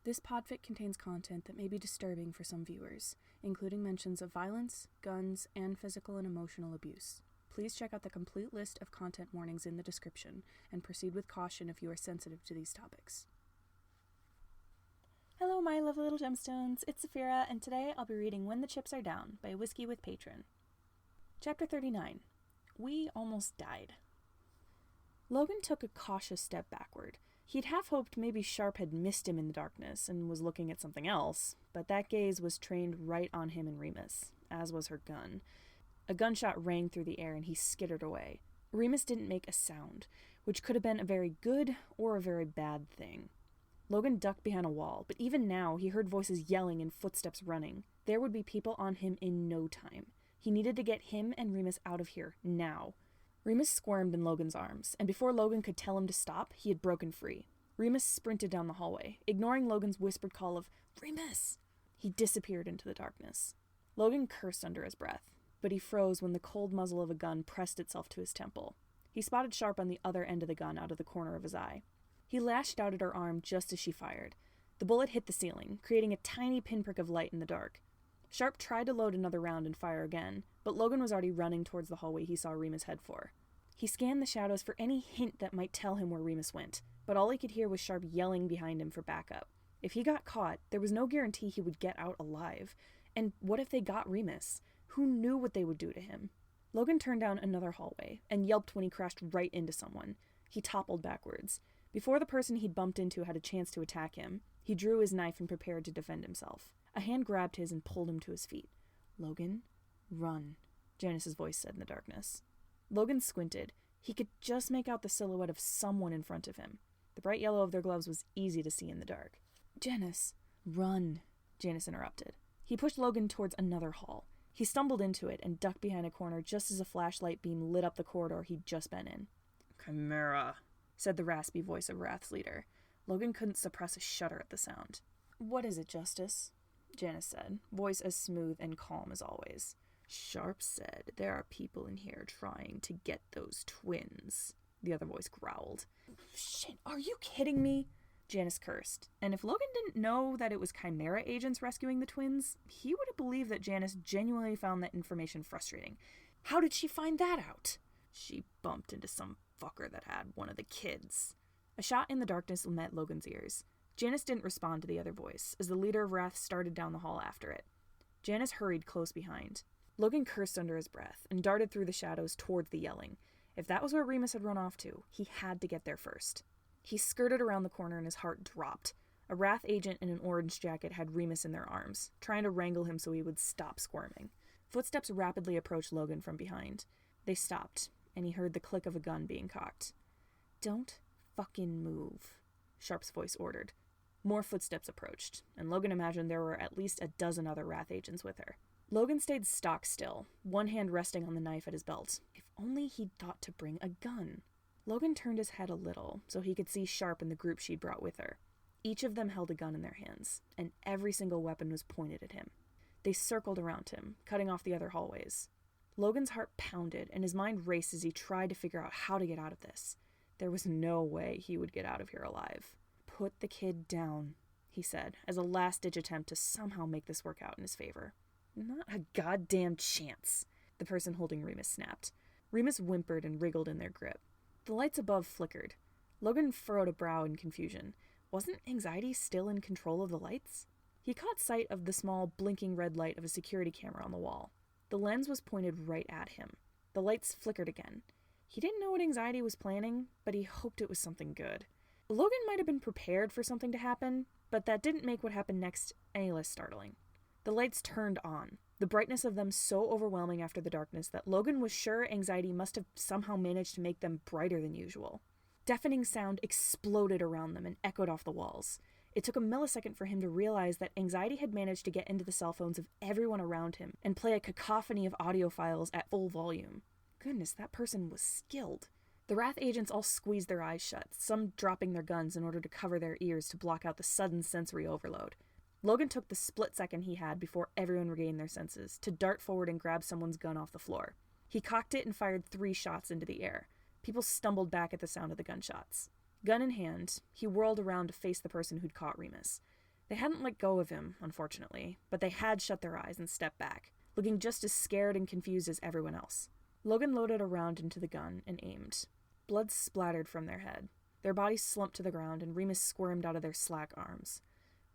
This podfic contains content that may be disturbing for some viewers, including mentions of violence, guns, and physical and emotional abuse. Please check out the complete list of content warnings in the description, and proceed with caution if you are sensitive to these topics. Hello, my lovely little gemstones. It's Saphira, and today I'll be reading When the Chips Are Down by Whiskey with Patron. Chapter 39. We Almost Died. Logan took a cautious step backward. He'd half hoped maybe Sharp had missed him in the darkness and was looking at something else, but that gaze was trained right on him and Remus, as was her gun. A gunshot rang through the air and he skittered away. Remus didn't make a sound, which could have been a very good or a very bad thing. Logan ducked behind a wall, but even now he heard voices yelling and footsteps running. There would be people on him in no time. He needed to get him and Remus out of here, now. Remus squirmed in Logan's arms, and before Logan could tell him to stop, he had broken free. Remus sprinted down the hallway, ignoring Logan's whispered call of, "Remus!" He disappeared into the darkness. Logan cursed under his breath, but he froze when the cold muzzle of a gun pressed itself to his temple. He spotted Sharp on the other end of the gun out of the corner of his eye. He lashed out at her arm just as she fired. The bullet hit the ceiling, creating a tiny pinprick of light in the dark. Sharp tried to load another round and fire again, but Logan was already running towards the hallway he saw Remus head for. He scanned the shadows for any hint that might tell him where Remus went, but all he could hear was Sharp yelling behind him for backup. If he got caught, there was no guarantee he would get out alive. And what if they got Remus? Who knew what they would do to him? Logan turned down another hallway and yelped when he crashed right into someone. He toppled backwards. Before the person he'd bumped into had a chance to attack him, he drew his knife and prepared to defend himself. A hand grabbed his and pulled him to his feet. "Logan, run," Janus's voice said in the darkness. Logan squinted. He could just make out the silhouette of someone in front of him. The bright yellow of their gloves was easy to see in the dark. "Janus, run," Janus interrupted. He pushed Logan towards another hall. He stumbled into it and ducked behind a corner just as a flashlight beam lit up the corridor he'd just been in. "Chimera," said the raspy voice of Wrath's leader. Logan couldn't suppress a shudder at the sound. "What is it, Justice?" Janus said, voice as smooth and calm as always. "Sharp said there are people in here trying to get those twins," the other voice growled. "Shit, are you kidding me?" Janus cursed, and if Logan didn't know that it was Chimera agents rescuing the twins, he would have believed that Janus genuinely found that information frustrating. How did she find that out? "She bumped into some fucker that had one of the kids." A shot in the darkness met Logan's ears. Janus didn't respond to the other voice, as the leader of Wrath started down the hall after it. Janus hurried close behind. Logan cursed under his breath, and darted through the shadows towards the yelling. If that was where Remus had run off to, he had to get there first. He skirted around the corner and his heart dropped. A Wrath agent in an orange jacket had Remus in their arms, trying to wrangle him so he would stop squirming. Footsteps rapidly approached Logan from behind. They stopped, and he heard the click of a gun being cocked. "Don't fucking move," Sharp's voice ordered. More footsteps approached, and Logan imagined there were at least a dozen other Wrath agents with her. Logan stayed stock still, one hand resting on the knife at his belt. If only he'd thought to bring a gun. Logan turned his head a little, so he could see Sharp and the group she'd brought with her. Each of them held a gun in their hands, and every single weapon was pointed at him. They circled around him, cutting off the other hallways. Logan's heart pounded, and his mind raced as he tried to figure out how to get out of this. There was no way he would get out of here alive. "Put the kid down," he said, as a last-ditch attempt to somehow make this work out in his favor. "Not a goddamn chance," the person holding Remus snapped. Remus whimpered and wriggled in their grip. The lights above flickered. Logan furrowed a brow in confusion. Wasn't anxiety still in control of the lights? He caught sight of the small, blinking red light of a security camera on the wall. The lens was pointed right at him. The lights flickered again. He didn't know what anxiety was planning, but he hoped it was something good. Logan might have been prepared for something to happen, but that didn't make what happened next any less startling. The lights turned on, the brightness of them so overwhelming after the darkness that Logan was sure anxiety must have somehow managed to make them brighter than usual. Deafening sound exploded around them and echoed off the walls. It took a millisecond for him to realize that anxiety had managed to get into the cell phones of everyone around him and play a cacophony of audio files at full volume. Goodness, that person was skilled. The Wrath agents all squeezed their eyes shut, some dropping their guns in order to cover their ears to block out the sudden sensory overload. Logan took the split second he had before everyone regained their senses to dart forward and grab someone's gun off the floor. He cocked it and fired 3 shots into the air. People stumbled back at the sound of the gunshots. Gun in hand, he whirled around to face the person who'd caught Remus. They hadn't let go of him, unfortunately, but they had shut their eyes and stepped back, looking just as scared and confused as everyone else. Logan loaded a round into the gun and aimed. Blood splattered from their head. Their bodies slumped to the ground, and Remus squirmed out of their slack arms.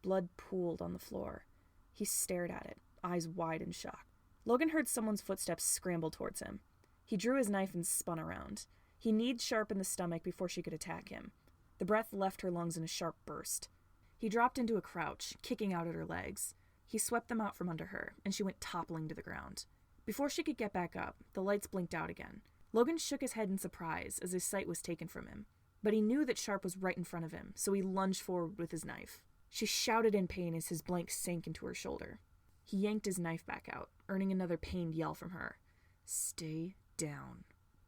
Blood pooled on the floor. He stared at it, eyes wide in shock. Logan heard someone's footsteps scramble towards him. He drew his knife and spun around. He kneed Sharp in the stomach before she could attack him. The breath left her lungs in a sharp burst. He dropped into a crouch, kicking out at her legs. He swept them out from under her, and she went toppling to the ground. Before she could get back up, the lights blinked out again. Logan shook his head in surprise as his sight was taken from him. But he knew that Sharp was right in front of him, so he lunged forward with his knife. She shouted in pain as his blank sank into her shoulder. He yanked his knife back out, earning another pained yell from her. "Stay down,"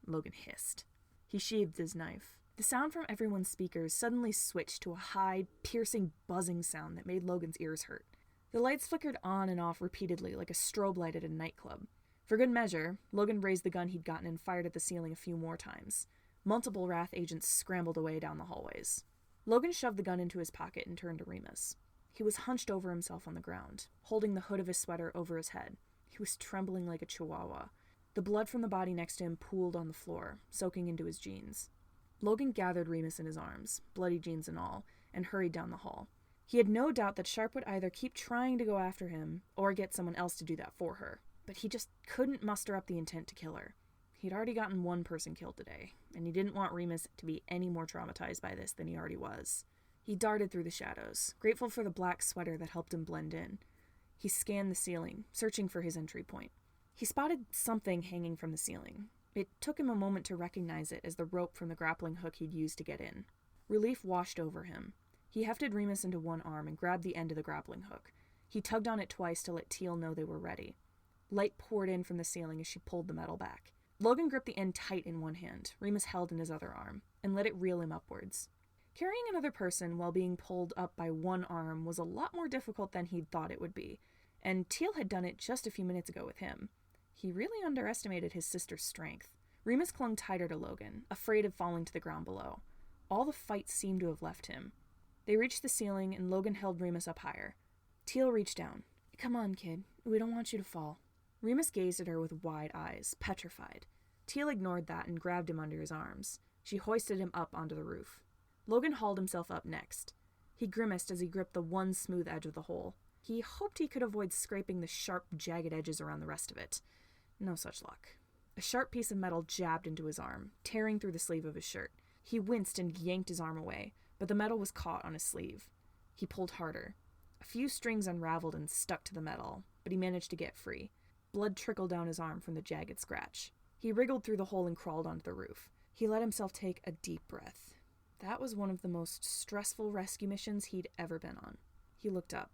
Logan hissed. He sheathed his knife. The sound from everyone's speakers suddenly switched to a high, piercing, buzzing sound that made Logan's ears hurt. The lights flickered on and off repeatedly like a strobe light at a nightclub. For good measure, Logan raised the gun he'd gotten and fired at the ceiling a few more times. Multiple Wrath agents scrambled away down the hallways. Logan shoved the gun into his pocket and turned to Remus. He was hunched over himself on the ground, holding the hood of his sweater over his head. He was trembling like a chihuahua. The blood from the body next to him pooled on the floor, soaking into his jeans. Logan gathered Remus in his arms, bloody jeans and all, and hurried down the hall. He had no doubt that Sharp would either keep trying to go after him or get someone else to do that for her, but he just couldn't muster up the intent to kill her. He'd already gotten one person killed today, and he didn't want Remus to be any more traumatized by this than he already was. He darted through the shadows, grateful for the black sweater that helped him blend in. He scanned the ceiling, searching for his entry point. He spotted something hanging from the ceiling. It took him a moment to recognize it as the rope from the grappling hook he'd used to get in. Relief washed over him. He hefted Remus into one arm and grabbed the end of the grappling hook. He tugged on it twice to let Teal know they were ready. Light poured in from the ceiling as she pulled the metal back. Logan gripped the end tight in one hand, Remus held in his other arm, and let it reel him upwards. Carrying another person while being pulled up by one arm was a lot more difficult than he'd thought it would be, and Teal had done it just a few minutes ago with him. He really underestimated his sister's strength. Remus clung tighter to Logan, afraid of falling to the ground below. All the fight seemed to have left him. They reached the ceiling, and Logan held Remus up higher. Teal reached down. "Come on, kid. We don't want you to fall." Remus gazed at her with wide eyes, petrified. Teal ignored that and grabbed him under his arms. She hoisted him up onto the roof. Logan hauled himself up next. He grimaced as he gripped the one smooth edge of the hole. He hoped he could avoid scraping the sharp, jagged edges around the rest of it. No such luck. A sharp piece of metal jabbed into his arm, tearing through the sleeve of his shirt. He winced and yanked his arm away, but the metal was caught on his sleeve. He pulled harder. A few strings unraveled and stuck to the metal, but he managed to get free. Blood trickled down his arm from the jagged scratch. He wriggled through the hole and crawled onto the roof. He let himself take a deep breath. That was one of the most stressful rescue missions he'd ever been on. He looked up.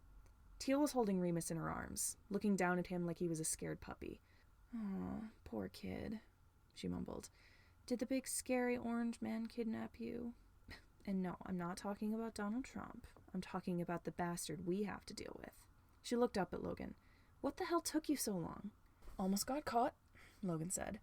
Teal was holding Remus in her arms, looking down at him like he was a scared puppy. "Aw, poor kid," she mumbled. "Did the big scary orange man kidnap you?" And no, I'm not talking about Donald Trump. I'm talking about the bastard we have to deal with. She looked up at Logan. "What the hell took you so long?" "Almost got caught," Logan said.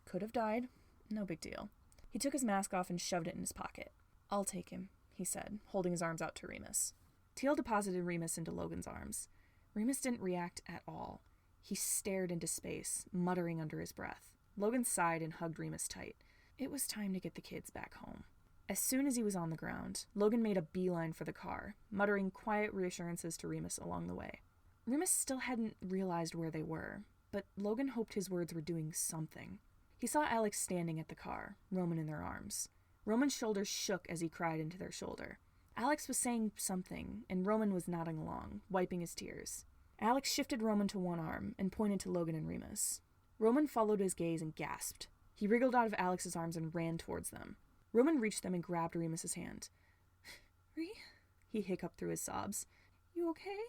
"Could have died. No big deal." He took his mask off and shoved it in his pocket. "I'll take him," he said, holding his arms out to Remus. Teal deposited Remus into Logan's arms. Remus didn't react at all. He stared into space, muttering under his breath. Logan sighed and hugged Remus tight. It was time to get the kids back home. As soon as he was on the ground, Logan made a beeline for the car, muttering quiet reassurances to Remus along the way. Remus still hadn't realized where they were, but Logan hoped his words were doing something. He saw Alex standing at the car, Roman in their arms. Roman's shoulders shook as he cried into their shoulder. Alex was saying something, and Roman was nodding along, wiping his tears. Alex shifted Roman to one arm and pointed to Logan and Remus. Roman followed his gaze and gasped. He wriggled out of Alex's arms and ran towards them. Roman reached them and grabbed Remus's hand. "Ree?" he hiccuped through his sobs. "You okay?"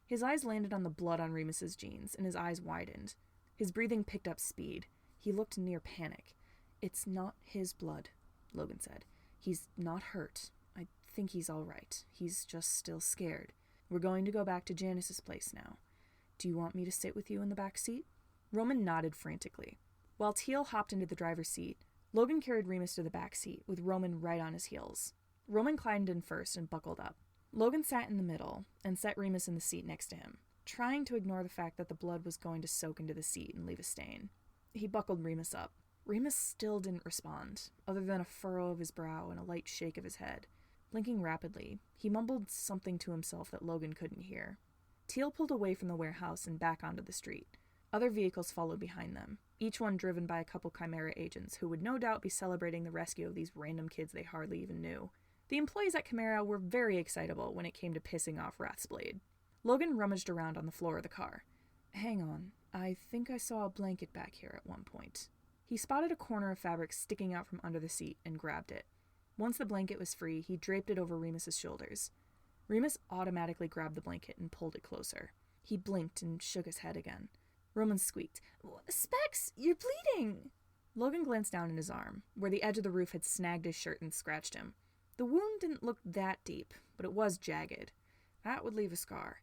His eyes landed on the blood on Remus's jeans, and his eyes widened. His breathing picked up speed. He looked near panic. "It's not his blood," Logan said. "He's not hurt. I think he's all right. He's just still scared. We're going to go back to Janus's place now. Do you want me to sit with you in the back seat?" Roman nodded frantically. While Teal hopped into the driver's seat, Logan carried Remus to the back seat, with Roman right on his heels. Roman climbed in first and buckled up. Logan sat in the middle and set Remus in the seat next to him, trying to ignore the fact that the blood was going to soak into the seat and leave a stain. He buckled Remus up. Remus still didn't respond, other than a furrow of his brow and a light shake of his head. Blinking rapidly, he mumbled something to himself that Logan couldn't hear. Teal pulled away from the warehouse and back onto the street. Other vehicles followed behind them, each one driven by a couple Chimera agents who would no doubt be celebrating the rescue of these random kids they hardly even knew. The employees at Chimera were very excitable when it came to pissing off Rathsblade. Logan rummaged around on the floor of the car. Hang on, I think I saw a blanket back here at one point. He spotted a corner of fabric sticking out from under the seat and grabbed it. Once the blanket was free, he draped it over Remus's shoulders. Remus automatically grabbed the blanket and pulled it closer. He blinked and shook his head again. Roman squeaked, "Specs, you're bleeding!" Logan glanced down at his arm, where the edge of the roof had snagged his shirt and scratched him. The wound didn't look that deep, but it was jagged. That would leave a scar.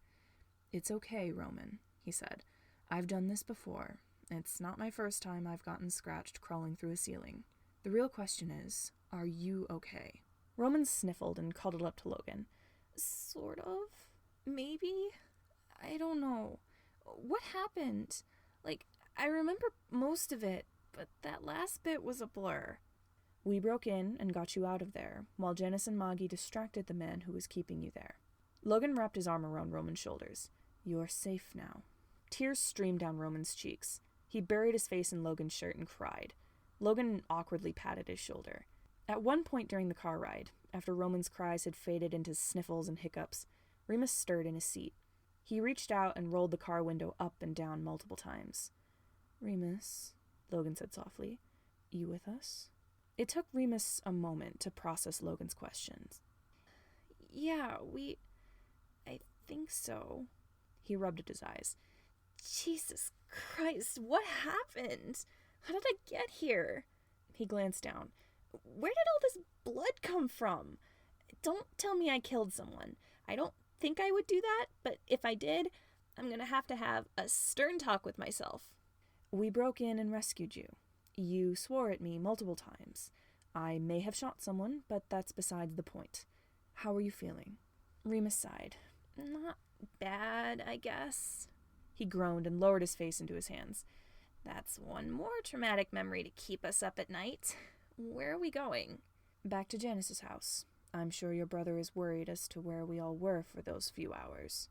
"It's okay, Roman," he said. "I've done this before. It's not my first time I've gotten scratched crawling through a ceiling. The real question is, are you okay?" Roman sniffled and cuddled up to Logan. "Sort of. Maybe. I don't know. What happened? I remember most of it, but that last bit was a blur." "We broke in and got you out of there, while Janus and Moggy distracted the man who was keeping you there." Logan wrapped his arm around Roman's shoulders. "You're safe now." Tears streamed down Roman's cheeks. He buried his face in Logan's shirt and cried. Logan awkwardly patted his shoulder. At one point during the car ride, after Roman's cries had faded into sniffles and hiccups, Remus stirred in his seat. He reached out and rolled the car window up and down multiple times. "Remus," Logan said softly, "you with us?" It took Remus a moment to process Logan's questions. "Yeah, I think so." He rubbed at his eyes. "Jesus Christ, what happened? How did I get here?" He glanced down. "Where did all this blood come from? Don't tell me I killed someone. I don't think I would do that, but if I did, I'm gonna have to have a stern talk with myself." "We broke in and rescued you. You swore at me multiple times. I may have shot someone, but that's besides the point. How are you feeling?" Remus sighed. "Not bad, I guess." He groaned and lowered his face into his hands. "That's one more traumatic memory to keep us up at night. Where are we going?" "Back to Janus's house. I'm sure your brother is worried as to where we all were for those few hours."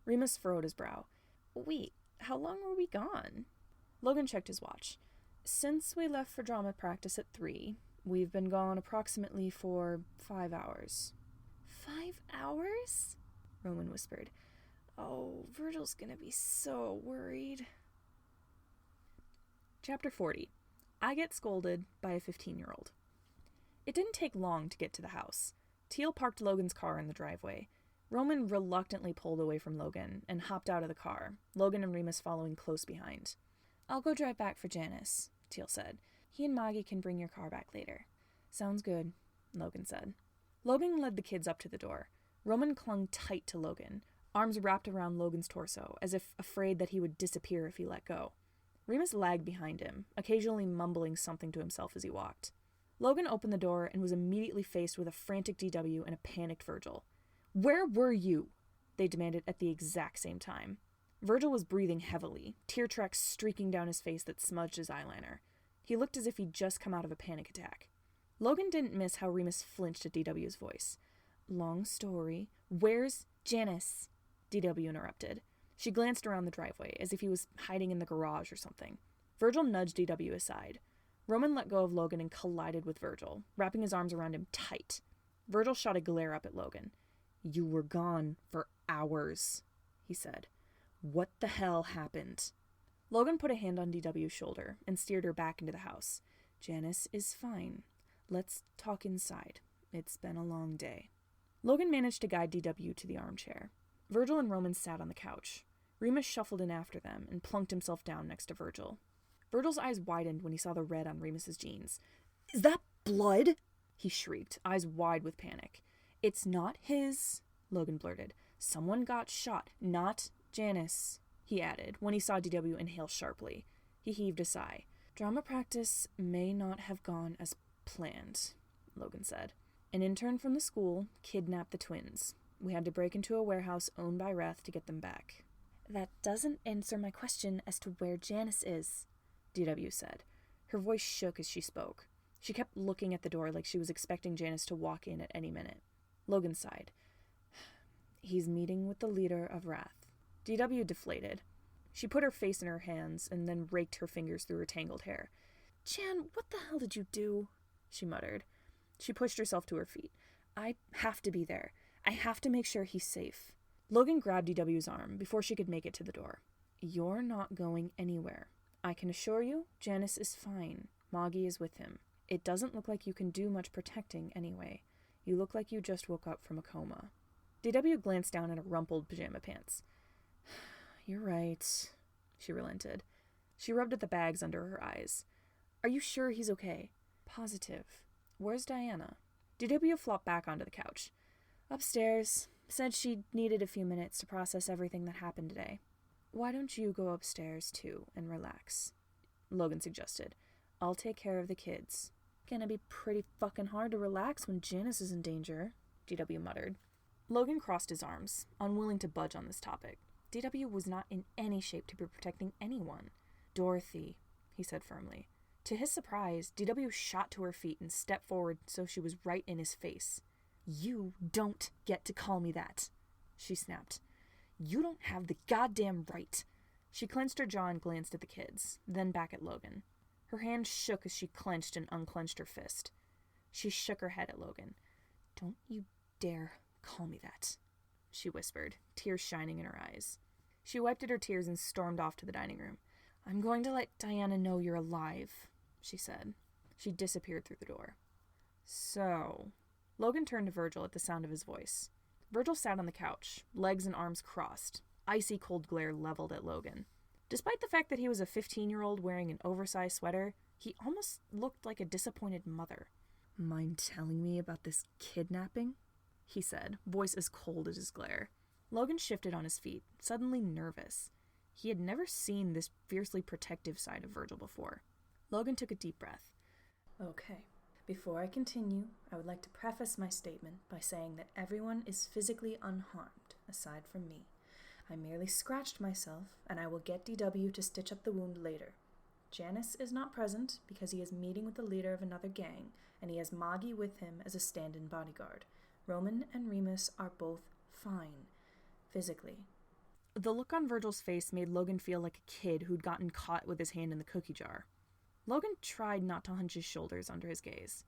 Remus furrowed his brow. "Wait, how long were we gone?" Logan checked his watch. "Since we left for drama practice at 3, we've been gone approximately for 5 hours. 5 hours? Roman whispered. "Oh, Virgil's gonna be so worried." Chapter 40. I Get Scolded by a 15-year-old. It didn't take long to get to the house. Teal parked Logan's car in the driveway. Roman reluctantly pulled away from Logan and hopped out of the car, Logan and Remus following close behind. "I'll go drive back for Janus," Teal said. "He and Moggy can bring your car back later." "Sounds good," Logan said. Logan led the kids up to the door. Roman clung tight to Logan, arms wrapped around Logan's torso, as if afraid that he would disappear if he let go. Remus lagged behind him, occasionally mumbling something to himself as he walked. Logan opened the door and was immediately faced with a frantic DW and a panicked Virgil. "Where were you?" they demanded at the exact same time. Virgil was breathing heavily, tear tracks streaking down his face that smudged his eyeliner. He looked as if he'd just come out of a panic attack. Logan didn't miss how Remus flinched at DW's voice. "Long story. Where's Janus?" DW interrupted. She glanced around the driveway, as if he was hiding in the garage or something. Virgil nudged DW aside. Roman let go of Logan and collided with Virgil, wrapping his arms around him tight. Virgil shot a glare up at Logan. "You were gone for hours," he said. "What the hell happened?" Logan put a hand on DW's shoulder and steered her back into the house. "Janus is fine. Let's talk inside. It's been a long day." Logan managed to guide DW to the armchair. Virgil and Roman sat on the couch. Remus shuffled in after them and plunked himself down next to Virgil. Virgil's eyes widened when he saw the red on Remus's jeans. "Is that blood?" he shrieked, eyes wide with panic. "It's not his," Logan blurted. "Someone got shot, not Janus," he added, when he saw DW inhale sharply. He heaved a sigh. "Drama practice may not have gone as planned," Logan said. "An intern from the school kidnapped the twins. We had to break into a warehouse owned by Reth to get them back. That doesn't answer my question as to where Janus is, DW said. Her voice shook as she spoke. She kept looking at the door like she was expecting Janus to walk in at any minute. Logan sighed. He's meeting with the leader of Wrath. DW deflated. She put her face in her hands and then raked her fingers through her tangled hair. Jan, what the hell did you do? She muttered. She pushed herself to her feet. I have to be there. I have to make sure he's safe. Logan grabbed DW's arm before she could make it to the door. You're not going anywhere. I can assure you, Janus is fine. Moggy is with him. It doesn't look like you can do much protecting anyway. You look like you just woke up from a coma. DW glanced down at her rumpled pajama pants. You're right, she relented. She rubbed at the bags under her eyes. Are you sure he's okay? Positive. Where's Diana? DW flopped back onto the couch. Upstairs. Said she needed a few minutes to process everything that happened today. Why don't you go upstairs, too, and relax? Logan suggested. I'll take care of the kids. Gonna be pretty fucking hard to relax when Janus is in danger, DW muttered. Logan crossed his arms, unwilling to budge on this topic. DW was not in any shape to be protecting anyone. Dorothy, he said firmly. To his surprise, DW shot to her feet and stepped forward so she was right in his face. You don't get to call me that, she snapped. You don't have the goddamn right. She clenched her jaw and glanced at the kids, then back at Logan. Her hand shook as she clenched and unclenched her fist. She shook her head at Logan. Don't you dare call me that, she whispered, tears shining in her eyes. She wiped at her tears and stormed off to the dining room. I'm going to let Diana know you're alive, she said. She disappeared through the door. So... Logan turned to Virgil at the sound of his voice. Virgil sat on the couch, legs and arms crossed, icy cold glare leveled at Logan. Despite the fact that he was a 15-year-old wearing an oversized sweater, he almost looked like a disappointed mother. Mind telling me about this kidnapping? He said, voice as cold as his glare. Logan shifted on his feet, suddenly nervous. He had never seen this fiercely protective side of Virgil before. Logan took a deep breath. Okay. Before I continue, I would like to preface my statement by saying that everyone is physically unharmed, aside from me. I merely scratched myself, and I will get DW to stitch up the wound later. Janus is not present because he is meeting with the leader of another gang, and he has Moggy with him as a stand-in bodyguard. Roman and Remus are both fine, physically. The look on Virgil's face made Logan feel like a kid who'd gotten caught with his hand in the cookie jar. Logan tried not to hunch his shoulders under his gaze.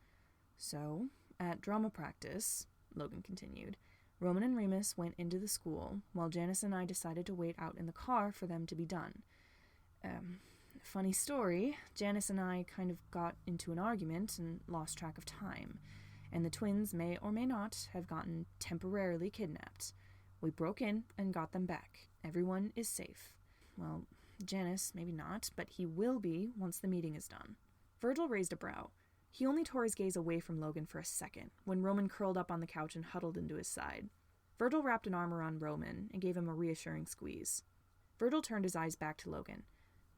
So, at drama practice, Logan continued, Roman and Remus went into the school, while Janus and I decided to wait out in the car for them to be done. Funny story, Janus and I kind of got into an argument and lost track of time, and the twins may or may not have gotten temporarily kidnapped. We broke in and got them back. Everyone is safe. Well, Janus, maybe not, but he will be once the meeting is done. Virgil raised a brow. He only tore his gaze away from Logan for a second, when Roman curled up on the couch and huddled into his side. Virgil wrapped an arm around Roman and gave him a reassuring squeeze. Virgil turned his eyes back to Logan.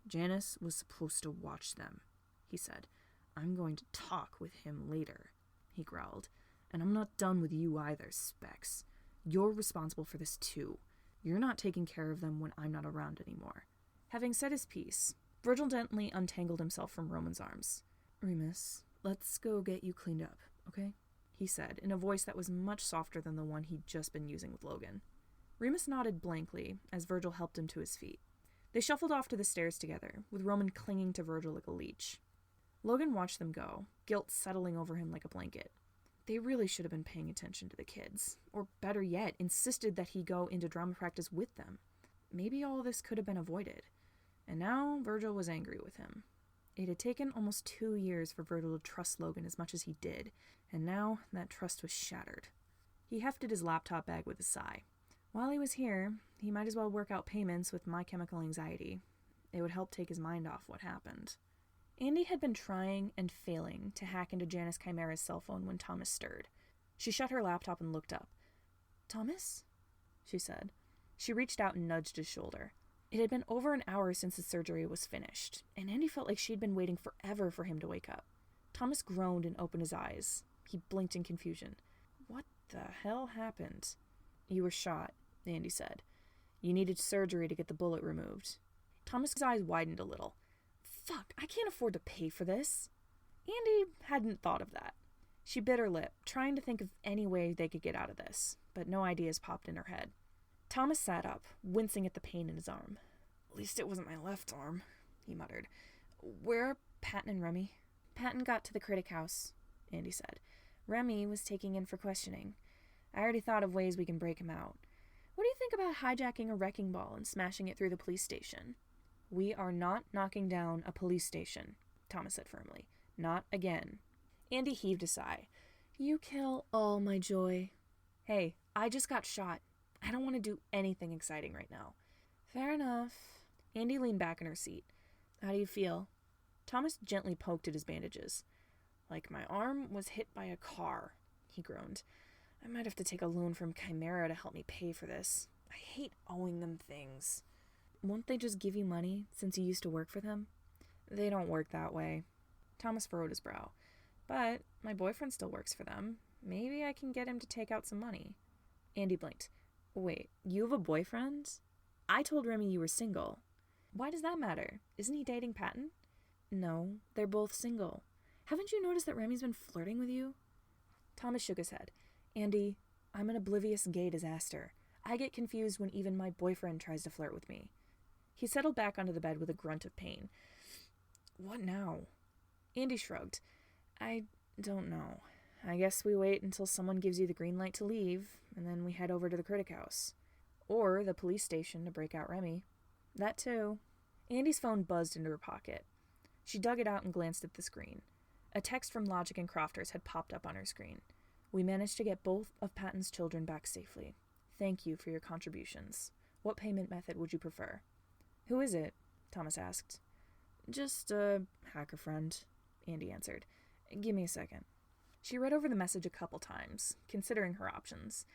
Janus was supposed to watch them, he said. I'm going to talk with him later, he growled. And I'm not done with you either, Specs. You're responsible for this too. You're not taking care of them when I'm not around anymore. Having said his piece, Virgil gently untangled himself from Roman's arms. Remus, let's go get you cleaned up, okay? He said, in a voice that was much softer than the one he'd just been using with Logan. Remus nodded blankly as Virgil helped him to his feet. They shuffled off to the stairs together, with Roman clinging to Virgil like a leech. Logan watched them go, guilt settling over him like a blanket. They really should have been paying attention to the kids, or better yet, insisted that he go into drama practice with them. Maybe all this could have been avoided. And now Virgil was angry with him. It had taken almost 2 years for Virgil to trust Logan as much as he did, and now that trust was shattered. He hefted his laptop bag with a sigh. While he was here, he might as well work out payments with My Chemical Anxiety. It would help take his mind off what happened. Andy had been trying and failing to hack into Janus Chimera's cell phone when Thomas stirred. She shut her laptop and looked up. Thomas? She said. She reached out and nudged his shoulder. It had been over an hour since his surgery was finished, and Andy felt like she'd been waiting forever for him to wake up. Thomas groaned and opened his eyes. He blinked in confusion. What the hell happened? You were shot, Andy said. You needed surgery to get the bullet removed. Thomas's eyes widened a little. Fuck, I can't afford to pay for this. Andy hadn't thought of that. She bit her lip, trying to think of any way they could get out of this, but no ideas popped in her head. Thomas sat up, wincing at the pain in his arm. At least it wasn't my left arm, he muttered. Where are Patton and Remy? Patton got to the critic house, Andy said. Remy was taking in for questioning. I already thought of ways we can break him out. What do you think about hijacking a wrecking ball and smashing it through the police station? We are not knocking down a police station, Thomas said firmly. Not again. Andy heaved a sigh. You kill all my joy. Hey, I just got shot. I don't want to do anything exciting right now. Fair enough. Andy leaned back in her seat. How do you feel? Thomas gently poked at his bandages. Like my arm was hit by a car, he groaned. I might have to take a loan from Chimera to help me pay for this. I hate owing them things. Won't they just give you money since you used to work for them? They don't work that way. Thomas furrowed his brow. But my boyfriend still works for them. Maybe I can get him to take out some money. Andy blinked. Wait, you have a boyfriend? I told Remy you were single. Why does that matter? Isn't he dating Patton? No, they're both single. Haven't you noticed that Remy's been flirting with you? Thomas shook his head. Andy, I'm an oblivious gay disaster. I get confused when even my boyfriend tries to flirt with me. He settled back onto the bed with a grunt of pain. What now? Andy shrugged. I don't know. I guess we wait until someone gives you the green light to leave, and then we head over to the critic house. Or the police station to break out Remy. That too. Andy's phone buzzed into her pocket. She dug it out and glanced at the screen. A text from Logic and Crofters had popped up on her screen. We managed to get both of Patton's children back safely. Thank you for your contributions. What payment method would you prefer? Who is it? Thomas asked. Just a hacker friend, Andy answered. Give me a second. She read over the message a couple times, considering her options.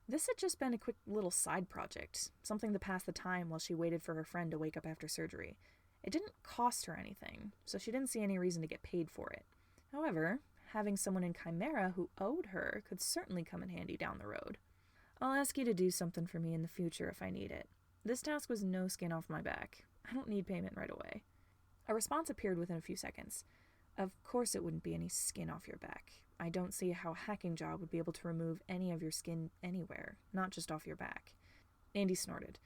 This had just been a quick little side project, something to pass the time while she waited for her friend to wake up after surgery. It didn't cost her anything, so she didn't see any reason to get paid for it. However, having someone in Chimera who owed her could certainly come in handy down the road. I'll ask you to do something for me in the future if I need it. This task was no skin off my back. I don't need payment right away. A response appeared within a few seconds. Of course it wouldn't be any skin off your back. I don't see how a hacking job would be able to remove any of your skin anywhere, not just off your back. Andy snorted.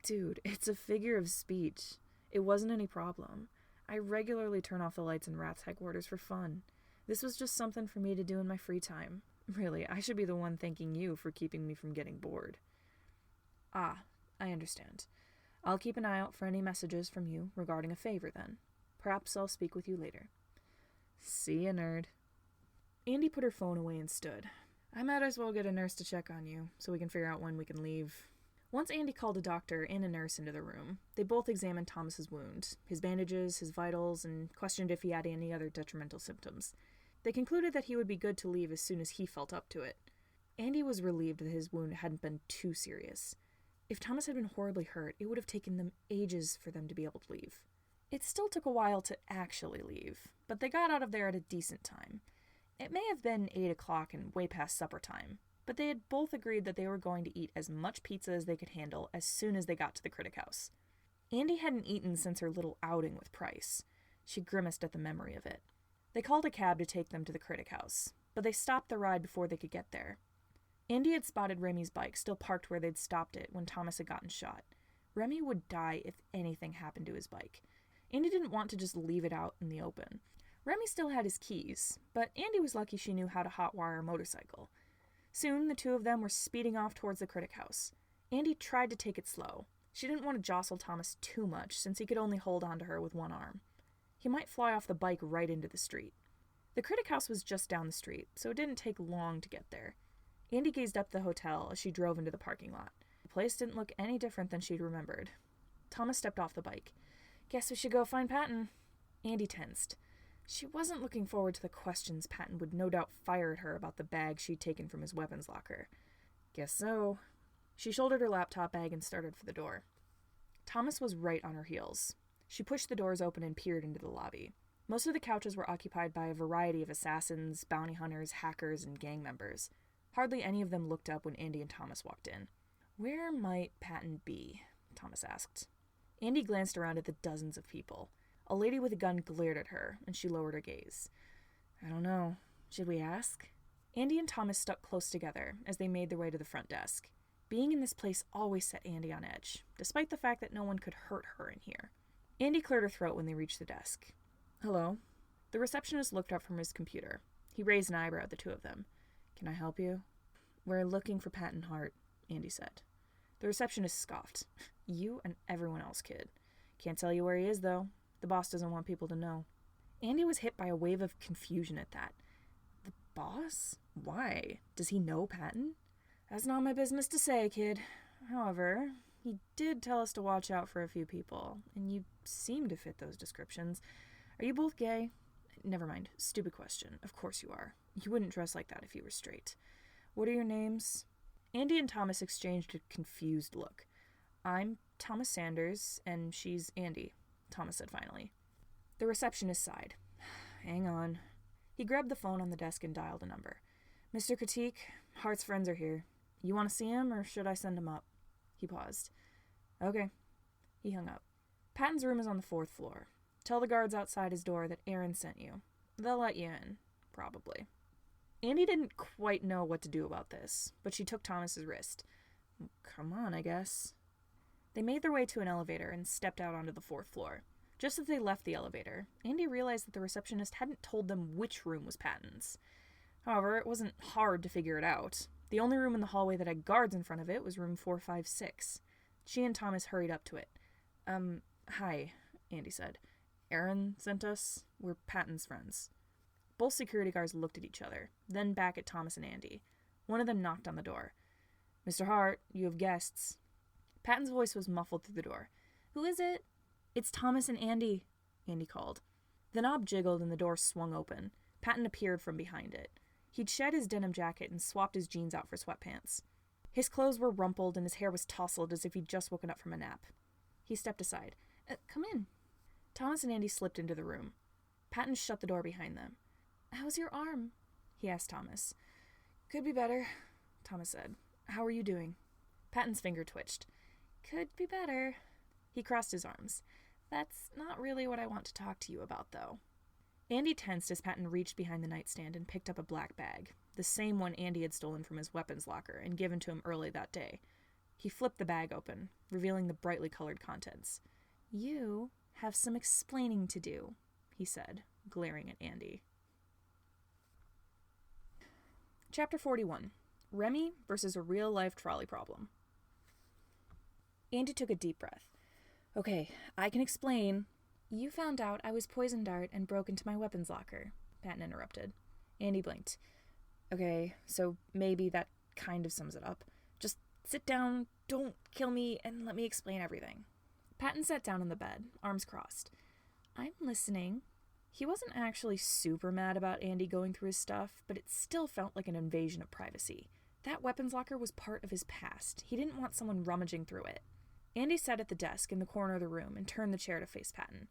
Dude, it's a figure of speech. It wasn't any problem. I regularly turn off the lights in Rat's headquarters for fun. This was just something for me to do in my free time. Really, I should be the one thanking you for keeping me from getting bored. Ah, I understand. I'll keep an eye out for any messages from you regarding a favor then. Perhaps I'll speak with you later. See ya, nerd. Andy put her phone away and stood. I might as well get a nurse to check on you, so we can figure out when we can leave. Once Andy called a doctor and a nurse into the room, they both examined Thomas's wound, his bandages, his vitals, and questioned if he had any other detrimental symptoms. They concluded that he would be good to leave as soon as he felt up to it. Andy was relieved that his wound hadn't been too serious. If Thomas had been horribly hurt, it would have taken them ages for them to be able to leave. It still took a while to actually leave, but they got out of there at a decent time. It may have been 8 o'clock and way past supper time, but they had both agreed that they were going to eat as much pizza as they could handle as soon as they got to the critic house. Andy hadn't eaten since her little outing with Price. She grimaced at the memory of it. They called a cab to take them to the critic house, but they stopped the ride before they could get there. Andy had spotted Remy's bike still parked where they'd stopped it when Thomas had gotten shot. Remy would die if anything happened to his bike. Andy didn't want to just leave it out in the open. Remy still had his keys, but Andy was lucky she knew how to hotwire a motorcycle. Soon, the two of them were speeding off towards the critic house. Andy tried to take it slow. She didn't want to jostle Thomas too much, since he could only hold onto her with one arm. He might fly off the bike right into the street. The critic house was just down the street, so it didn't take long to get there. Andy gazed up the hotel as she drove into the parking lot. The place didn't look any different than she'd remembered. Thomas stepped off the bike. Guess we should go find Patton. Andy tensed. She wasn't looking forward to the questions Patton would no doubt fire at her about the bag she'd taken from his weapons locker. Guess so. She shouldered her laptop bag and started for the door. Thomas was right on her heels. She pushed the doors open and peered into the lobby. Most of the couches were occupied by a variety of assassins, bounty hunters, hackers, and gang members. Hardly any of them looked up when Andy and Thomas walked in. Where might Patton be? Thomas asked. Andy glanced around at the dozens of people. A lady with a gun glared at her, and she lowered her gaze. I don't know. Should we ask? Andy and Thomas stuck close together as they made their way to the front desk. Being in this place always set Andy on edge, despite the fact that no one could hurt her in here. Andy cleared her throat when they reached the desk. Hello? The receptionist looked up from his computer. He raised an eyebrow at the two of them. Can I help you? We're looking for Patton Hart, Andy said. The receptionist scoffed. You and everyone else, kid. Can't tell you where he is, though. The boss doesn't want people to know. Andy was hit by a wave of confusion at that. The boss? Why? Does he know Patton? That's not my business to say, kid. However, he did tell us to watch out for a few people, and you seem to fit those descriptions. Are you both gay? Never mind. Stupid question. Of course you are. You wouldn't dress like that if you were straight. What are your names? Andy and Thomas exchanged a confused look. I'm Thomas Sanders, and she's Andy, Thomas said finally. The receptionist sighed. Hang on. He grabbed the phone on the desk and dialed a number. Mr. Critique, Hart's friends are here. You want to see him, or should I send him up? He paused. Okay. He hung up. Patton's room is on the 4th floor. Tell the guards outside his door that Aaron sent you. They'll let you in, probably. Andy didn't quite know what to do about this, but she took Thomas's wrist. Come on, I guess. They made their way to an elevator and stepped out onto the 4th floor. Just as they left the elevator, Andy realized that the receptionist hadn't told them which room was Patton's. However, it wasn't hard to figure it out. The only room in the hallway that had guards in front of it was room 456. She and Thomas hurried up to it. Hi, Andy said. Aaron sent us. We're Patton's friends. Both security guards looked at each other, then back at Thomas and Andy. One of them knocked on the door. Mr. Hart, you have guests. Patton's voice was muffled through the door. Who is it? It's Thomas and Andy, Andy called. The knob jiggled and the door swung open. Patton appeared from behind it. He'd shed his denim jacket and swapped his jeans out for sweatpants. His clothes were rumpled and his hair was tousled as if he'd just woken up from a nap. He stepped aside. Come in. Thomas and Andy slipped into the room. Patton shut the door behind them. How's your arm? He asked Thomas. Could be better, Thomas said. How are you doing? Patton's finger twitched. Could be better. He crossed his arms. That's not really what I want to talk to you about, though. Andy tensed as Patton reached behind the nightstand and picked up a black bag, the same one Andy had stolen from his weapons locker and given to him early that day. He flipped the bag open, revealing the brightly colored contents. You have some explaining to do, he said, glaring at Andy. Chapter 41. Remy versus a real-life trolley problem. Andy took a deep breath. Okay, I can explain. You found out I was poison dart and broke into my weapons locker, Patton interrupted. Andy blinked. Okay, so maybe that kind of sums it up. Just sit down, don't kill me, and let me explain everything. Patton sat down on the bed, arms crossed. I'm listening. He wasn't actually super mad about Andy going through his stuff, but it still felt like an invasion of privacy. That weapons locker was part of his past. He didn't want someone rummaging through it. Andy sat at the desk in the corner of the room and turned the chair to face Patton.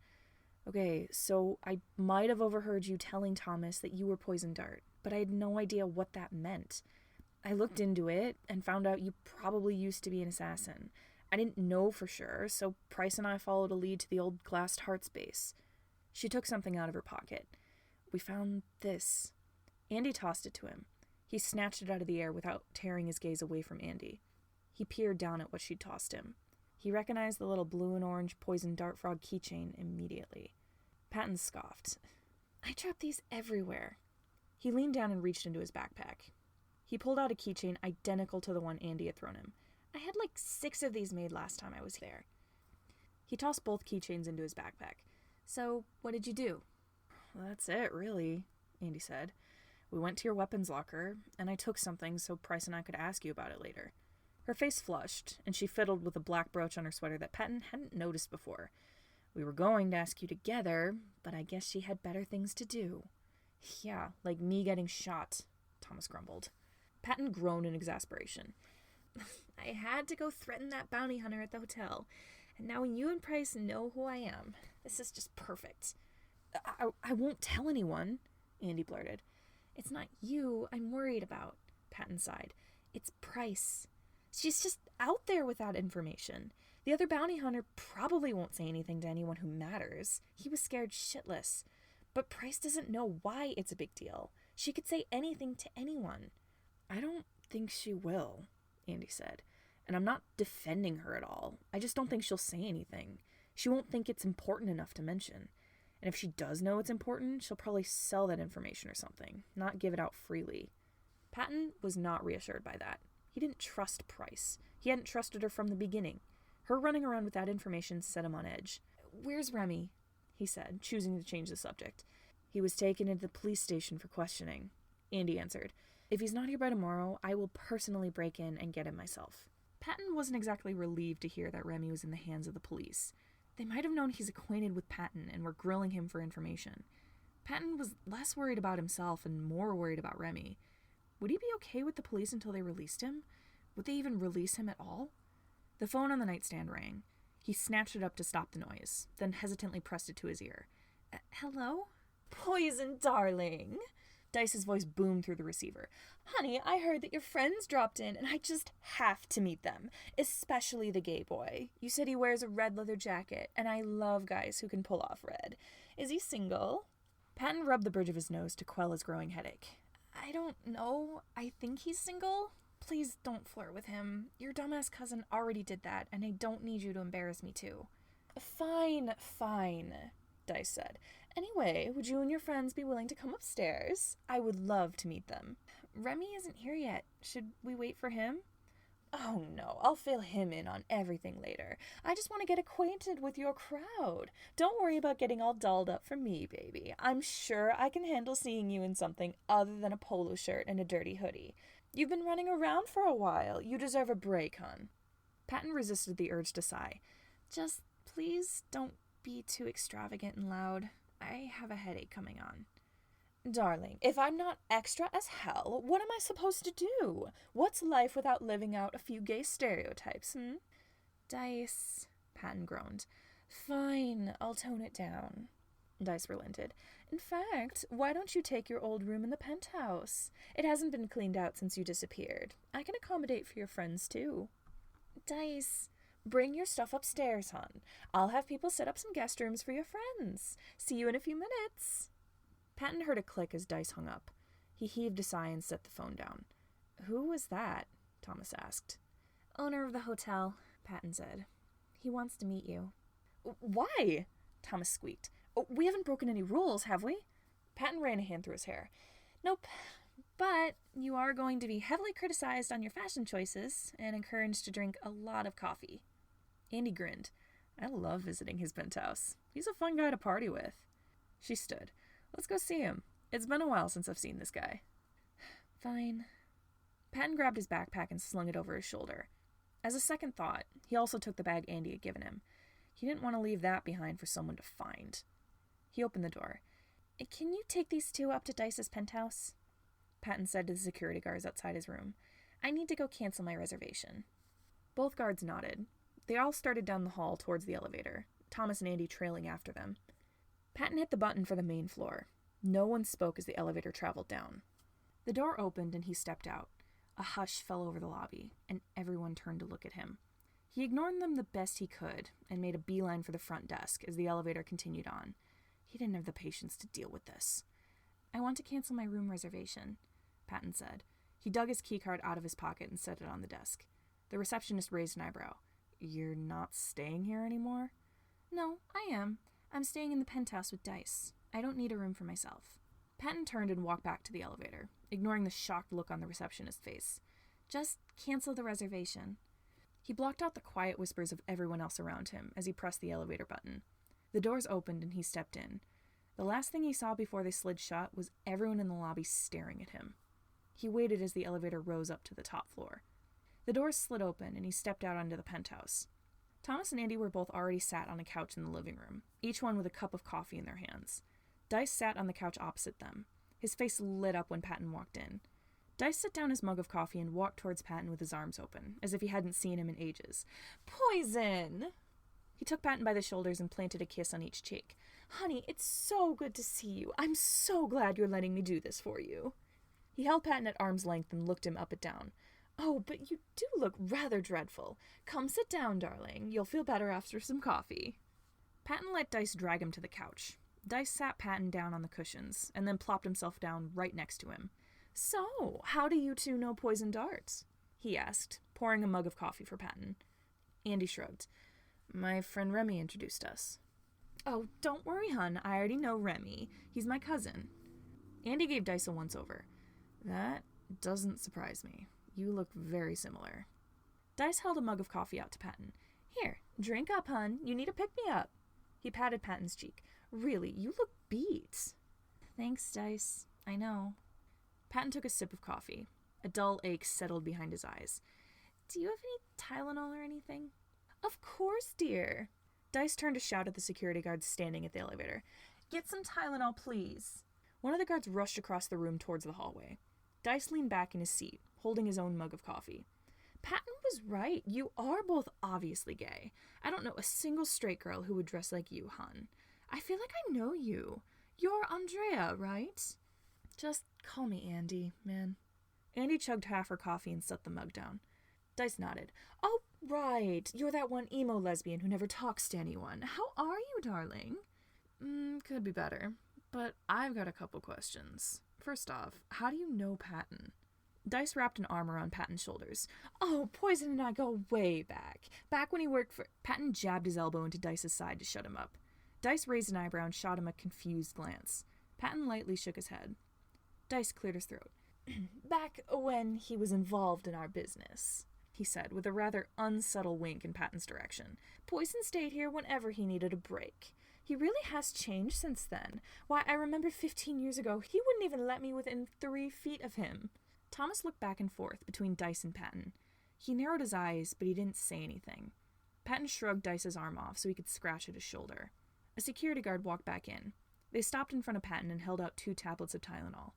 Okay, so I might have overheard you telling Thomas that you were poison dart, but I had no idea what that meant. I looked into it and found out you probably used to be an assassin. I didn't know for sure, so Price and I followed a lead to the old glassed heart space. She took something out of her pocket. We found this. Andy tossed it to him. He snatched it out of the air without tearing his gaze away from Andy. He peered down at what she'd tossed him. He recognized the little blue and orange poison dart frog keychain immediately. Patton scoffed. I drop these everywhere. He leaned down and reached into his backpack. He pulled out a keychain identical to the one Andy had thrown him. I had like 6 of these made last time I was there. He tossed both keychains into his backpack. So, what did you do? Well, that's it, really, Andy said. We went to your weapons locker, and I took something so Price and I could ask you about it later. Her face flushed, and she fiddled with a black brooch on her sweater that Patton hadn't noticed before. We were going to ask you together, but I guess she had better things to do. Yeah, like me getting shot, Thomas grumbled. Patton groaned in exasperation. I had to go threaten that bounty hunter at the hotel, and now when you and Price know who I am, this is just perfect. I won't tell anyone, Andy blurted. It's not you I'm worried about, Patton sighed. It's Price. She's just out there with that information. The other bounty hunter probably won't say anything to anyone who matters. He was scared shitless. But Price doesn't know why it's a big deal. She could say anything to anyone. I don't think she will, Andy said. And I'm not defending her at all. I just don't think she'll say anything. She won't think it's important enough to mention. And if she does know it's important, she'll probably sell that information or something, not give it out freely. Patton was not reassured by that. He didn't trust Price. He hadn't trusted her from the beginning. Her running around with that information set him on edge. "Where's Remy?" he said, choosing to change the subject. "He was taken into the police station for questioning," Andy answered. "If he's not here by tomorrow, I will personally break in and get him myself." Patton wasn't exactly relieved to hear that Remy was in the hands of the police. They might have known he's acquainted with Patton and were grilling him for information. Patton was less worried about himself and more worried about Remy. Would he be okay with the police until they released him? Would they even release him at all? The phone on the nightstand rang. He snatched it up to stop the noise, then hesitantly pressed it to his ear. "Hello?" "Poison, darling." Dice's voice boomed through the receiver. "Honey, I heard that your friends dropped in, and I just have to meet them, especially the gay boy. You said he wears a red leather jacket, and I love guys who can pull off red. Is he single?" Patton rubbed the bridge of his nose to quell his growing headache. "I don't know. I think he's single. Please don't flirt with him. Your dumbass cousin already did that, and I don't need you to embarrass me too." Fine, Dice said. "Anyway, would you and your friends be willing to come upstairs? I would love to meet them." "Remy isn't here yet. Should we wait for him?" "Oh no, I'll fill him in on everything later. I just want to get acquainted with your crowd. Don't worry about getting all dolled up for me, baby. I'm sure I can handle seeing you in something other than a polo shirt and a dirty hoodie. You've been running around for a while. You deserve a break, hon." Patton resisted the urge to sigh. "Just please don't be too extravagant and loud. I have a headache coming on." "Darling, if I'm not extra as hell, what am I supposed to do? What's life without living out a few gay stereotypes, "Dice," Patton groaned. "Fine, I'll tone it down," Dice relented. "In fact, why don't you take your old room in the penthouse? It hasn't been cleaned out since you disappeared. I can accommodate for your friends, too." "Dice, bring your stuff upstairs, hon. I'll have people set up some guest rooms for your friends. See you in a few minutes." Patton heard a click as Dice hung up. He heaved a sigh and set the phone down. "Who was that?" Thomas asked. "Owner of the hotel," Patton said. "He wants to meet you." "Why?" Thomas squeaked. "We haven't broken any rules, have we?" Patton ran a hand through his hair. "Nope. But you are going to be heavily criticized on your fashion choices and encouraged to drink a lot of coffee." Andy grinned. "I love visiting his penthouse. He's a fun guy to party with." She stood. "Let's go see him. It's been a while since I've seen this guy." "Fine." Patton grabbed his backpack and slung it over his shoulder. As a second thought, he also took the bag Andy had given him. He didn't want to leave that behind for someone to find. He opened the door. "Can you take these two up to Dice's penthouse?" Patton said to the security guards outside his room. "I need to go cancel my reservation." Both guards nodded. They all started down the hall towards the elevator, Thomas and Andy trailing after them. Patton hit the button for the main floor. No one spoke as the elevator traveled down. The door opened and he stepped out. A hush fell over the lobby, and everyone turned to look at him. He ignored them the best he could and made a beeline for the front desk as the elevator continued on. He didn't have the patience to deal with this. "I want to cancel my room reservation," Patton said. He dug his keycard out of his pocket and set it on the desk. The receptionist raised an eyebrow. "You're not staying here anymore?" "No, I am. I'm staying in the penthouse with Dice. I don't need a room for myself." Patton turned and walked back to the elevator, ignoring the shocked look on the receptionist's face. "Just cancel the reservation." He blocked out the quiet whispers of everyone else around him as he pressed the elevator button. The doors opened and he stepped in. The last thing he saw before they slid shut was everyone in the lobby staring at him. He waited as the elevator rose up to the top floor. The doors slid open and he stepped out onto the penthouse. Thomas and Andy were both already sat on a couch in the living room, each one with a cup of coffee in their hands. Dice sat on the couch opposite them. His face lit up when Patton walked in. Dice set down his mug of coffee and walked towards Patton with his arms open, as if he hadn't seen him in ages. "Poison!" He took Patton by the shoulders and planted a kiss on each cheek. "Honey, it's so good to see you. I'm so glad you're letting me do this for you." He held Patton at arm's length and looked him up and down. "Oh, but you do look rather dreadful. Come sit down, darling. You'll feel better after some coffee." Patton let Dice drag him to the couch. Dice sat Patton down on the cushions, and then plopped himself down right next to him. "So, how do you two know poison darts?" he asked, pouring a mug of coffee for Patton. Andy shrugged. "My friend Remy introduced us." "Oh, don't worry, hun. I already know Remy. He's my cousin." Andy gave Dice a once-over. "That doesn't surprise me. You look very similar." Dice held a mug of coffee out to Patton. "Here, drink up, hun. You need a pick-me-up." He patted Patton's cheek. "Really, you look beat." "Thanks, Dice. I know." Patton took a sip of coffee. A dull ache settled behind his eyes. "Do you have any Tylenol or anything?" "Of course, dear." Dice turned to shout at the security guards standing at the elevator. "Get some Tylenol, please." One of the guards rushed across the room towards the hallway. Dice leaned back in his seat, holding his own mug of coffee. "Patton was right. You are both obviously gay. I don't know a single straight girl who would dress like you, hun. I feel like I know you. You're Andrea, right?" "Just call me Andy, man." Andy chugged half her coffee and set the mug down. Dice nodded. "Oh, right. You're that one emo lesbian who never talks to anyone. How are you, darling?" Could be better. But I've got a couple questions. First off, how do you know Patton?" Dice wrapped an arm around Patton's shoulders. "Oh, Poison and I go way back. Back when he worked for..." Patton jabbed his elbow into Dice's side to shut him up. Dice raised an eyebrow and shot him a confused glance. Patton lightly shook his head. Dice cleared his throat. "Back when he was involved in our business," he said, with a rather unsubtle wink in Patton's direction. "Poison stayed here whenever he needed a break. He really has changed since then. Why, I remember 15 years ago, he wouldn't even let me within 3 feet of him." Thomas looked back and forth between Dice and Patton. He narrowed his eyes, but he didn't say anything. Patton shrugged Dice's arm off so he could scratch at his shoulder. A security guard walked back in. They stopped in front of Patton and held out 2 tablets of Tylenol.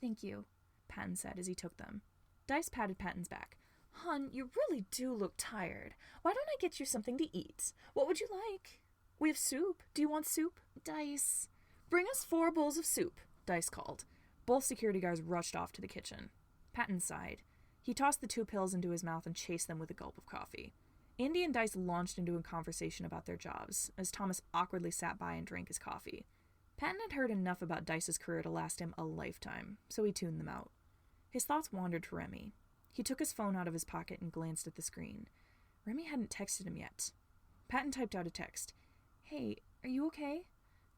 "Thank you," Patton said as he took them. Dice patted Patton's back. "Hun, you really do look tired. Why don't I get you something to eat? What would you like? We have soup. Do you want soup?" "Dice." "Bring us 4 bowls of soup," Dice called. Both security guards rushed off to the kitchen. Patton sighed. He tossed the 2 pills into his mouth and chased them with a gulp of coffee. Andy and Dice launched into a conversation about their jobs, as Thomas awkwardly sat by and drank his coffee. Patton had heard enough about Dice's career to last him a lifetime, so he tuned them out. His thoughts wandered to Remy. He took his phone out of his pocket and glanced at the screen. Remy hadn't texted him yet. Patton typed out a text. "Hey, are you okay?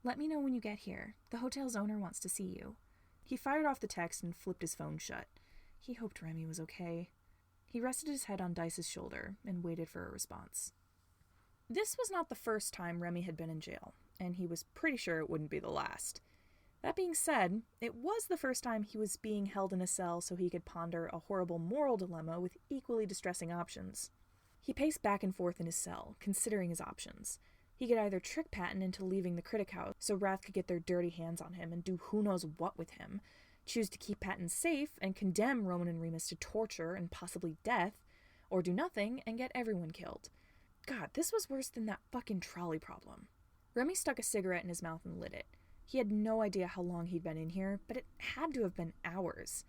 Let me know when you get here. The hotel's owner wants to see you." He fired off the text and flipped his phone shut. He hoped Remy was okay. He rested his head on Dice's shoulder and waited for a response. This was not the first time Remy had been in jail, and he was pretty sure it wouldn't be the last. That being said, it was the first time he was being held in a cell so he could ponder a horrible moral dilemma with equally distressing options. He paced back and forth in his cell, considering his options. He could either trick Patton into leaving the Critic House so Wrath could get their dirty hands on him and do who knows what with him, choose to keep Patton safe and condemn Roman and Remus to torture and possibly death, or do nothing and get everyone killed. God, this was worse than that fucking trolley problem. Remy stuck a cigarette in his mouth and lit it. He had no idea how long he'd been in here, but it had to have been hours.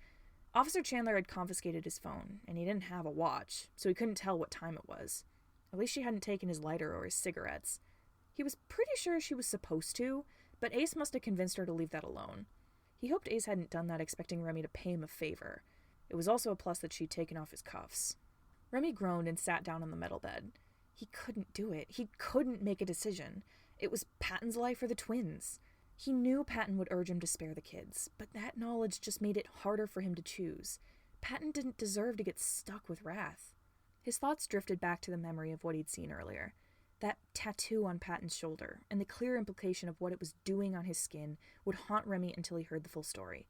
Officer Chandler had confiscated his phone, and he didn't have a watch, so he couldn't tell what time it was. At least she hadn't taken his lighter or his cigarettes. He was pretty sure she was supposed to, but Ace must have convinced her to leave that alone. He hoped Ace hadn't done that expecting Remy to pay him a favor. It was also a plus that she'd taken off his cuffs. Remy groaned and sat down on the metal bed. He couldn't do it. He couldn't make a decision. It was Patton's life or the twins'. He knew Patton would urge him to spare the kids, but that knowledge just made it harder for him to choose. Patton didn't deserve to get stuck with Wrath. His thoughts drifted back to the memory of what he'd seen earlier. That tattoo on Patton's shoulder, and the clear implication of what it was doing on his skin, would haunt Remy until he heard the full story.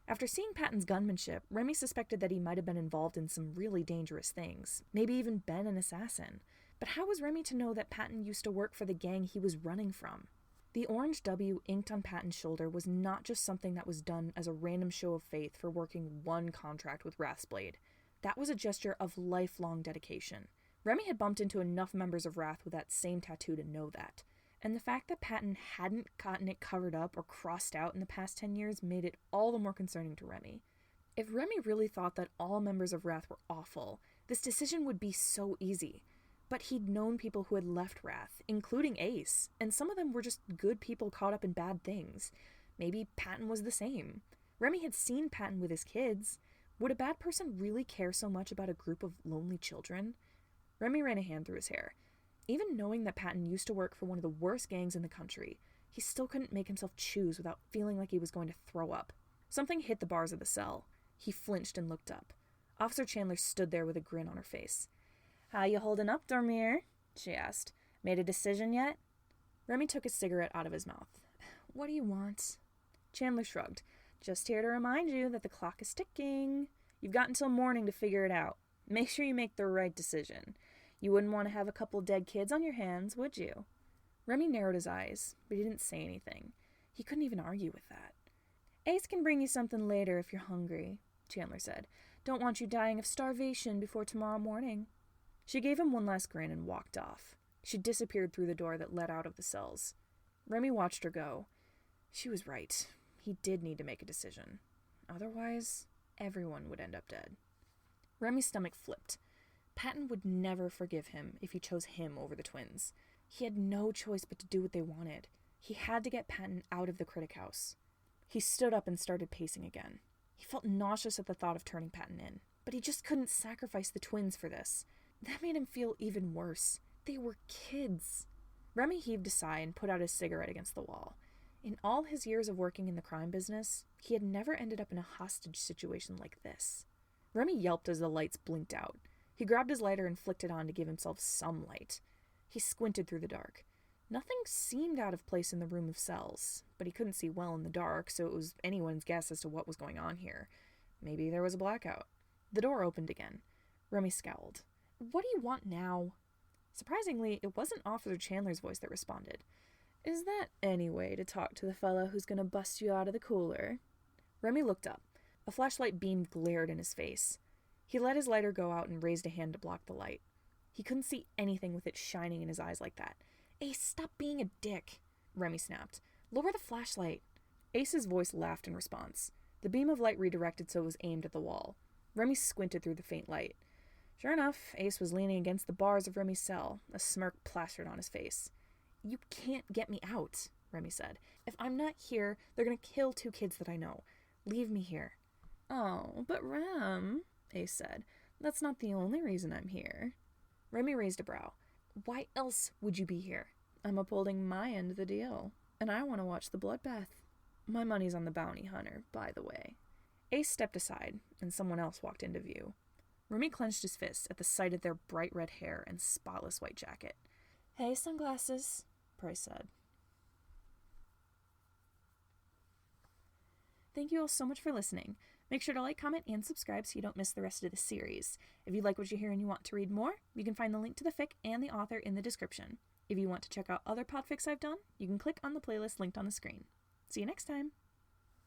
After seeing Patton's gunmanship, Remy suspected that he might have been involved in some really dangerous things, maybe even been an assassin. But how was Remy to know that Patton used to work for the gang he was running from? The orange W inked on Patton's shoulder was not just something that was done as a random show of faith for working one contract with Wrath's Blade. That was a gesture of lifelong dedication. Remy had bumped into enough members of Wrath with that same tattoo to know that. And the fact that Patton hadn't gotten it covered up or crossed out in the past 10 years made it all the more concerning to Remy. If Remy really thought that all members of Wrath were awful, this decision would be so easy. But he'd known people who had left Wrath, including Ace, and some of them were just good people caught up in bad things. Maybe Patton was the same. Remy had seen Patton with his kids. Would a bad person really care so much about a group of lonely children? Remy ran a hand through his hair. Even knowing that Patton used to work for one of the worst gangs in the country, he still couldn't make himself choose without feeling like he was going to throw up. Something hit the bars of the cell. He flinched and looked up. Officer Chandler stood there with a grin on her face. "How you holding up, Dormier?" she asked. "Made a decision yet?" Remy took his cigarette out of his mouth. "What do you want?" Chandler shrugged. "Just here to remind you that the clock is ticking. You've got until morning to figure it out. Make sure you make the right decision. You wouldn't want to have a couple dead kids on your hands, would you?" Remy narrowed his eyes, but he didn't say anything. He couldn't even argue with that. "Ace can bring you something later if you're hungry," Chandler said. "Don't want you dying of starvation before tomorrow morning." She gave him one last grin and walked off. She disappeared through the door that led out of the cells. Remy watched her go. She was right. He did need to make a decision. Otherwise, everyone would end up dead. Remy's stomach flipped. Patton would never forgive him if he chose him over the twins. He had no choice but to do what they wanted. He had to get Patton out of the Critic House. He stood up and started pacing again. He felt nauseous at the thought of turning Patton in, but he just couldn't sacrifice the twins for this. That made him feel even worse. They were kids. Remy heaved a sigh and put out his cigarette against the wall. In all his years of working in the crime business, he had never ended up in a hostage situation like this. Remy yelped as the lights blinked out. He grabbed his lighter and flicked it on to give himself some light. He squinted through the dark. Nothing seemed out of place in the room of cells, but he couldn't see well in the dark, so it was anyone's guess as to what was going on here. Maybe there was a blackout. The door opened again. Remy scowled. "What do you want now?" Surprisingly, it wasn't Officer Chandler's voice that responded. "Is that any way to talk to the fellow who's gonna bust you out of the cooler?" Remy looked up. A flashlight beam glared in his face. He let his lighter go out and raised a hand to block the light. He couldn't see anything with it shining in his eyes like that. "Ace, stop being a dick," Remy snapped. "Lower the flashlight." Ace's voice laughed in response. The beam of light redirected so it was aimed at the wall. Remy squinted through the faint light. Sure enough, Ace was leaning against the bars of Remy's cell, a smirk plastered on his face. "You can't get me out," Remy said. "If I'm not here, they're gonna kill 2 kids that I know. Leave me here." "Oh, but Rem," Ace said, "that's not the only reason I'm here." Remy raised a brow. "Why else would you be here?" "I'm upholding my end of the deal, and I want to watch the bloodbath. My money's on the bounty hunter, by the way." Ace stepped aside, and someone else walked into view. Remy clenched his fists at the sight of their bright red hair and spotless white jacket. "Hey, sunglasses," Price said. Thank you all so much for listening. Make sure to like, comment, and subscribe so you don't miss the rest of the series. If you like what you hear and you want to read more, you can find the link to the fic and the author in the description. If you want to check out other podfics I've done, you can click on the playlist linked on the screen. See you next time!